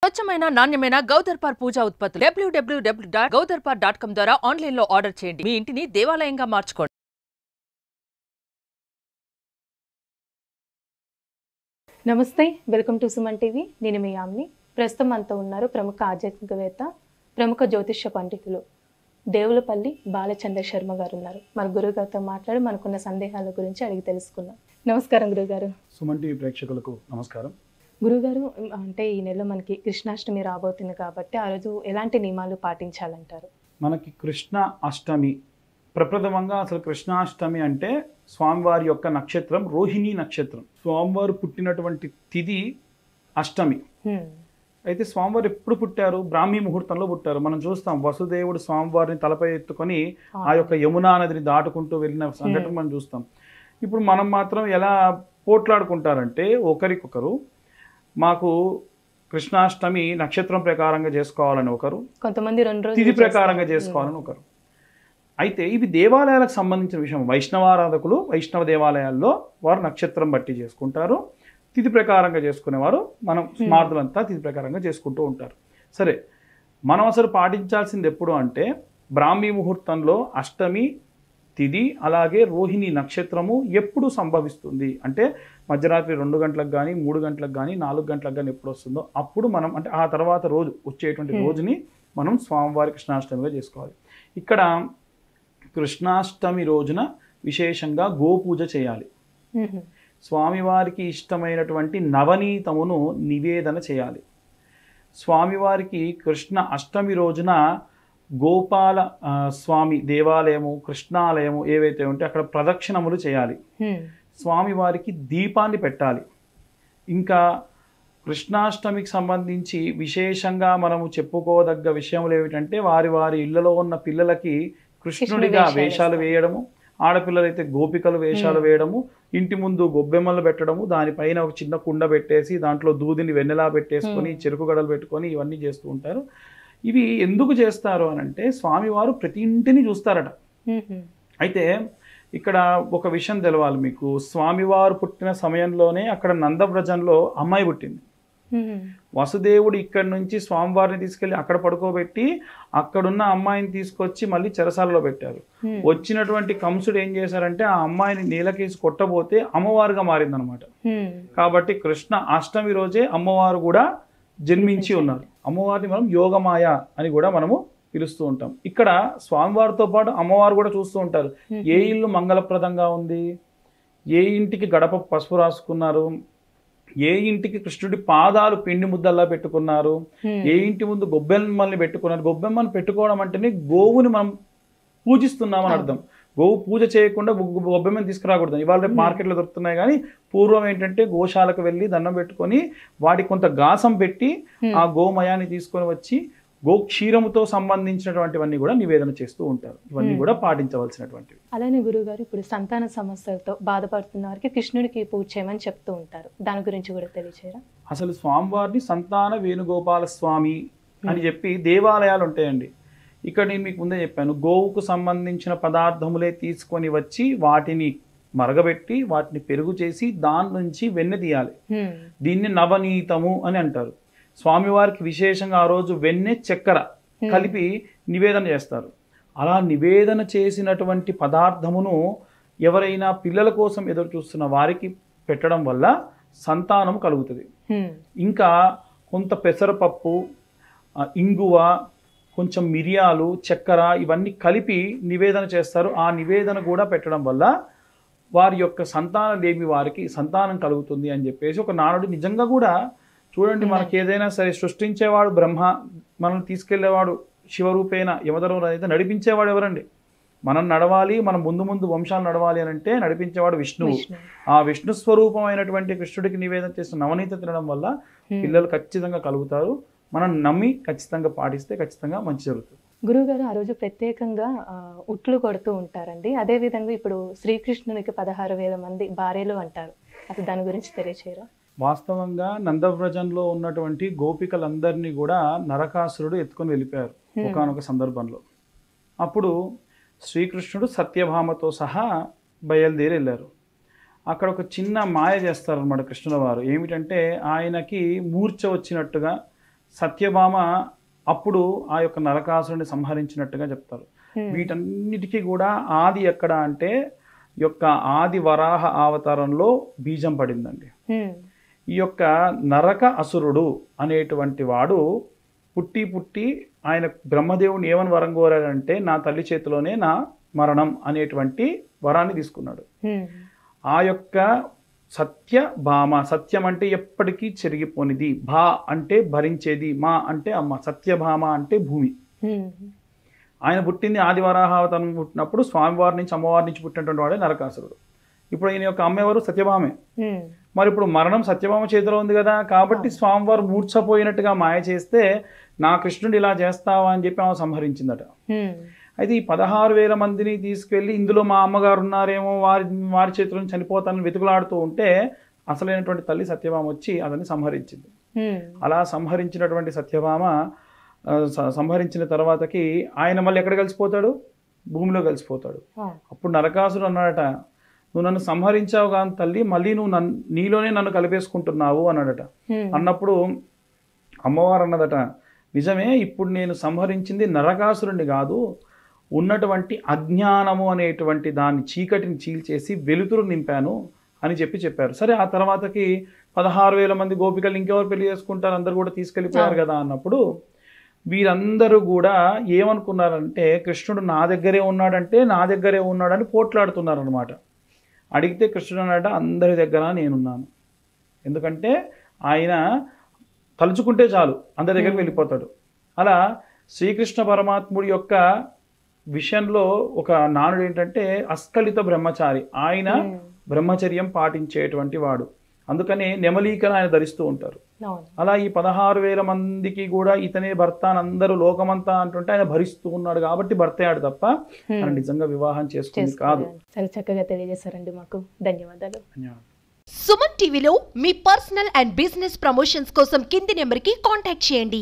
స్వచ్ఛమైన నాణ్యమైన గౌదర్పార్ పూజా ఉత్పత్తులు www.gaudarpar.com ద్వారా ఆన్లైన్ లో ఆర్డర్ చేయండి. మీ ఇంటిని దేవాలయంగా మార్చుకోండి. నమస్తే, వెల్కమ్ టు సుమన్ టీవీ. నేను మీ యామిని. ప్రస్తుతం మనతో ఉన్నారు ప్రముఖ ఆధ్యాత్మికవేత్త, ప్రముఖ జ్యోతిష్య పండితులు దేవులపల్లి బాలచంద్ర శర్మ గారు ఉన్నారు. మన గురుగారితో మాట్లాడి మనకున్న సందేహాల గురించి అడిగి తెలుసుకుందాం. నమస్కారం గురుగారు. సుమన్ టీవీ ప్రేక్షకులకు నమస్కారం. గురుగారు, అంటే ఈ నెలలో మనకి కృష్ణాష్టమి రాబోతుంది కాబట్టి ఆ రోజు ఎలాంటి నియమాలు పాటించాలంటారు? మనకి కృష్ణ అష్టమి ప్రప్రథమంగా అసలు కృష్ణాష్టమి అంటే స్వామివారి యొక్క నక్షత్రం రోహిణీ నక్షత్రం. స్వామివారు పుట్టినటువంటి తిథి అష్టమి. అయితే స్వామివారు ఎప్పుడు పుట్టారు? బ్రాహ్మీ ముహూర్తంలో పుట్టారు. మనం చూస్తాం వసుదేవుడు స్వామివారిని తలపై ఎత్తుకొని ఆ యొక్క యమునా నదిని దాటుకుంటూ వెళ్ళిన సంఘటన మనం చూస్తాం. ఇప్పుడు మనం మాత్రం ఎలా పోట్లాడుకుంటారంటే ఒకరికొకరు మాకు కృష్ణాష్టమి నక్షత్రం ప్రకారంగా చేసుకోవాలని ఒకరు, కొంతమంది 2 రోజులు తిథి ప్రకారంగా చేసుకోవాలని ఒకరు. అయితే ఇవి దేవాలయాలకు సంబంధించిన విషయం. వైష్ణవారాధకులు వైష్ణవ దేవాలయాల్లో వారు నక్షత్రం బట్టి చేసుకుంటారు. తిథి ప్రకారంగా చేసుకునేవారు మనం స్మార్థులంతా తిథి ప్రకారంగా చేసుకుంటూ ఉంటారు. సరే, మనం అసలు పాటించాల్సింది ఎప్పుడు అంటే బ్రాహ్మీ ముహూర్తంలో అష్టమి తిథి అలాగే రోహిణి నక్షత్రము ఎప్పుడు సంభవిస్తుంది అంటే మధ్యరాత్రి 2 గంటలకు కానీ 3 గంటలకు కానీ 4 గంటలకు కానీ ఎప్పుడు వస్తుందో అప్పుడు మనం అంటే ఆ తర్వాత రోజు వచ్చేటువంటి రోజుని మనం స్వామివారి కృష్ణాష్టమిగా చేసుకోవాలి. ఇక్కడ కృష్ణాష్టమి రోజున విశేషంగా గోపూజ చేయాలి. స్వామివారికి ఇష్టమైనటువంటి నవనీతమును నివేదన చేయాలి. స్వామివారికి కృష్ణ అష్టమి రోజున గోపాల స్వామి దేవాలయము కృష్ణాలయము ఏవైతే ఉంటే అక్కడ ప్రదక్షిణములు చేయాలి. స్వామివారికి దీపాన్ని పెట్టాలి. ఇంకా కృష్ణాష్టమికి సంబంధించి విశేషంగా మనము చెప్పుకోదగ్గ విషయములు ఏమిటంటే వారి వారి ఇళ్లలో ఉన్న పిల్లలకి కృష్ణుడిగా వేషాలు వేయడము, ఆడపిల్లలైతే గోపికలు వేషాలు వేయడము, ఇంటి ముందు గొబ్బెమ్మలు పెట్టడము, దానిపైన ఒక చిన్న కుండ పెట్టేసి దాంట్లో దూదిని వెన్నెలా పెట్టేసుకొని చెరుకు గడలు పెట్టుకొని ఇవన్నీ చేస్తూ ఉంటారు. ఇవి ఎందుకు చేస్తారు అని అంటే స్వామివారు ప్రతి ఇంటిని చూస్తారట. అయితే ఇక్కడ ఒక విషయం తెలవాలి మీకు. స్వామివారు పుట్టిన సమయంలోనే అక్కడ నందవ్రజంలో అమ్మాయి పుట్టింది. వసుదేవుడు ఇక్కడి నుంచి స్వామివారిని తీసుకెళ్లి అక్కడ పడుకోబెట్టి అక్కడున్న అమ్మాయిని తీసుకొచ్చి మళ్ళీ చెరసాలలో పెట్టారు. వచ్చినటువంటి కంసుడు ఏం చేశారంటే ఆ అమ్మాయిని నీలకేసి కొట్టబోతే అమ్మవారుగా మారిందనమాట. కాబట్టి కృష్ణ అష్టమి రోజే అమ్మవారు కూడా జన్మించి ఉన్నారు. అమ్మవారిని మనం యోగమాయ అని కూడా మనము పిలుస్తూ ఉంటాం. ఇక్కడ స్వామివారితో పాటు అమ్మవారు కూడా చూస్తూ ఉంటారు. ఏ ఇల్లు మంగళప్రదంగా ఉంది, ఏ ఇంటికి గడప పసుపు రాసుకున్నారు, ఏ ఇంటికి కృష్ణుడి పాదాలు పిండి ముద్దల్లా పెట్టుకున్నారు, ఏ ఇంటి ముందు గొబ్బెమ్మల్ని పెట్టుకున్నారు. గొబ్బెమ్మని పెట్టుకోవడం అంటేనే గోవుని మనం పూజిస్తున్నామని అర్థం. గోవు పూజ చేయకుండా గొబ్బెమ్మని తీసుకురాకూడదు. ఇవాళ రేపు మార్కెట్లో దొరుకుతున్నాయి, కానీ పూర్వం ఏంటంటే గోశాలకు వెళ్ళి దండం పెట్టుకొని వాటికి కొంత గాసం పెట్టి ఆ గోమయాన్ని తీసుకొని వచ్చి గోక్షీరముతో సంబంధించినటువంటివన్నీ కూడా నివేదన చేస్తూ ఉంటారు. ఇవన్నీ కూడా పాటించవలసినటువంటివి. అలానే గురుగారు, ఇప్పుడు సంతాన సమస్యలతో బాధపడుతున్న వారికి కృష్ణుడికి పూజ చేయమని చెప్తూ ఉంటారు. దాని గురించి కూడా తెలియచేయరా? అసలు స్వామివారిని సంతాన వేణుగోపాల స్వామి అని చెప్పి దేవాలయాలు ఉంటాయండి. ఇక్కడ నేను మీకు ముందే చెప్పాను, గోవుకు సంబంధించిన పదార్థములే తీసుకొని వచ్చి వాటిని మరగబెట్టి వాటిని పెరుగు చేసి దాని నుంచి వెన్నె తీయాలి. దీన్ని నవనీతము అని అంటారు. స్వామివారికి విశేషంగా ఆ రోజు వెన్నె చక్కెర కలిపి నివేదన చేస్తారు. అలా నివేదన చేసినటువంటి పదార్థమును ఎవరైనా పిల్లల కోసం ఎదురు చూస్తున్న వారికి పెట్టడం వల్ల సంతానం కలుగుతుంది. ఇంకా కొంత పెసరపప్పు, ఇంగువ, కొంచెం మిరియాలు, చక్కెర ఇవన్నీ కలిపి నివేదన చేస్తారు. ఆ నివేదన కూడా పెట్టడం వల్ల వారి యొక్క సంతానం లేమి వారికి సంతానం కలుగుతుంది అని చెప్పేసి ఒక నానుడి. నిజంగా కూడా చూడండి, మనకి ఏదైనా సరే సృష్టించేవాడు బ్రహ్మ, మనల్ని తీసుకెళ్లేవాడు శివరూపేణ, యమధర్మరాజు అయితే నడిపించేవాడు ఎవరండి? మనం నడవాలి, మనం ముందు ముందు వంశాలు నడవాలి అని అంటే నడిపించేవాడు విష్ణువు. ఆ విష్ణు స్వరూపమైనటువంటి కృష్ణుడికి నివేదన చేసిన నవనీత తినడం వల్ల పిల్లలు ఖచ్చితంగా కలుగుతారు. మనం నమ్మి ఖచ్చితంగా పాటిస్తే ఖచ్చితంగా మంచి జరుగుతుంది. గురువుగారు, ఆ రోజు ప్రత్యేకంగా ఉట్లు కొడుతూ ఉంటారండి. అదేవిధంగా ఇప్పుడు శ్రీకృష్ణునికి 16,000 మంది భార్యలు అంటారు. అసలు దాని గురించి తెలియచేయరా? వాస్తవంగా నందవ్రజంలో ఉన్నటువంటి గోపికలందరినీ కూడా నరకాసురుడు ఎత్తుకొని వెళ్ళిపోయారు ఒకానొక సందర్భంలో. అప్పుడు శ్రీకృష్ణుడు సత్యభామతో సహా బయలుదేరి వెళ్ళారు. అక్కడ ఒక చిన్న మాయ చేస్తారనమాట కృష్ణుల వారు. ఏమిటంటే ఆయనకి మూర్ఛ వచ్చినట్టుగా సత్యభామ అప్పుడు ఆ యొక్క నరకాసురుని సంహరించినట్టుగా చెప్తారు. వీటన్నిటికీ కూడా ఆది ఎక్కడ అంటే యొక్క ఆది వరాహ అవతారంలో బీజం పడిందండి. ఈ యొక్క నరక అసురుడు అనేటువంటి వాడు పుట్టి ఆయన బ్రహ్మదేవుని ఏమని వరం కోరాడంటే నా తల్లి చేతిలోనే నా మరణం అనేటువంటి వరాన్ని తీసుకున్నాడు. ఆ యొక్క సత్యభామ, సత్యం అంటే ఎప్పటికీ చెరిగిపోనిది, భా అంటే భరించేది, మా అంటే అమ్మ, సత్యభామ అంటే భూమి. ఆయన పుట్టింది ఆదివరాహావతారం పుట్టినప్పుడు స్వామివారి నుంచి అమ్మవారి నుంచి పుట్టినటువంటి వాడే నరకాసురుడు. ఇప్పుడు ఈయన యొక్క అమ్మ ఎవరు? సత్యభామే. మరి ఇప్పుడు మరణం సత్యభామ చేతిలో ఉంది కదా, కాబట్టి స్వామివారు మూర్ఛపోయినట్టుగా మాయ చేస్తే నా కృష్ణుడు ఇలా చేస్తావా అని చెప్పి ఆమె సంహరించిందట. అయితే ఈ 16,000 మందిని తీసుకెళ్ళి ఇందులో మా అమ్మగారు ఉన్నారేమో, వారి చేతిలో చనిపోతానని వెతుకులాడుతూ ఉంటే అసలైనటువంటి తల్లి సత్యభామ వచ్చి అతన్ని సంహరించింది. అలా సంహరించినటువంటి సత్యభామ సంహరించిన తర్వాతకి ఆయన మళ్ళీ ఎక్కడ కలిసిపోతాడు? భూమిలో కలిసిపోతాడు. అప్పుడు నరకాసురుడు అన్నాడట, నువ్వు నన్ను సంహరించావు కానీ తల్లి, మళ్ళీ నువ్వు నీలోనే నన్ను కలిపేసుకుంటున్నావు అన్నాడట. అన్నప్పుడు అమ్మవారు అన్నదట, నిజమే, ఇప్పుడు నేను సంహరించింది నరకాసురుణ్ణి కాదు, ఉన్నటువంటి అజ్ఞానము అనేటువంటి దాన్ని చీకటిని చీల్చేసి వెలుతురు నింపాను అని చెప్పారు. సరే, ఆ తర్వాతకి 16,000 మంది గోపికలు ఇంకెవరు పెళ్లి చేసుకుంటారు, అందరు కూడా తీసుకెళ్ళిపోయారు కదా అన్నప్పుడు వీరందరూ కూడా ఏమనుకున్నారంటే కృష్ణుడు నా దగ్గరే ఉన్నాడని పోట్లాడుతున్నారు అనమాట. అడిగితే కృష్ణుడు అన్నాడ, అందరి దగ్గర నేనున్నాను, ఎందుకంటే ఆయన తలుచుకుంటే చాలు అందరి దగ్గరికి వెళ్ళిపోతాడు. అలా శ్రీకృష్ణ పరమాత్ముడి యొక్క విషయంలో ఒక నానుడు ఏంటంటే అస్ఖలిత బ్రహ్మచారి, ఆయన బ్రహ్మచర్యం పాటించేటువంటి వాడు, అందుకనే నెమలీకను ఆయన ధరిస్తూ ఉంటారు. అలా ఈ 16,000 మందికి కూడా ఇతనే భర్త అని అందరూ లోకమంతా అంటుంటే ఆయన భరిస్తూ ఉన్నాడు కాబట్టి భర్త అయ్యాడు తప్ప ఆయన నిజంగా వివాహం చేసుకుంది కాదు. చాలా చక్కగా తెలియజేశారండి, మాకు ధన్యవాదాలు. సుమన్ టీవీలో మీ పర్సనల్ అండ్ బిజినెస్ ప్రమోషన్స్ కోసం కింది నెంబర్కి కాంటాక్ట్ చేయండి.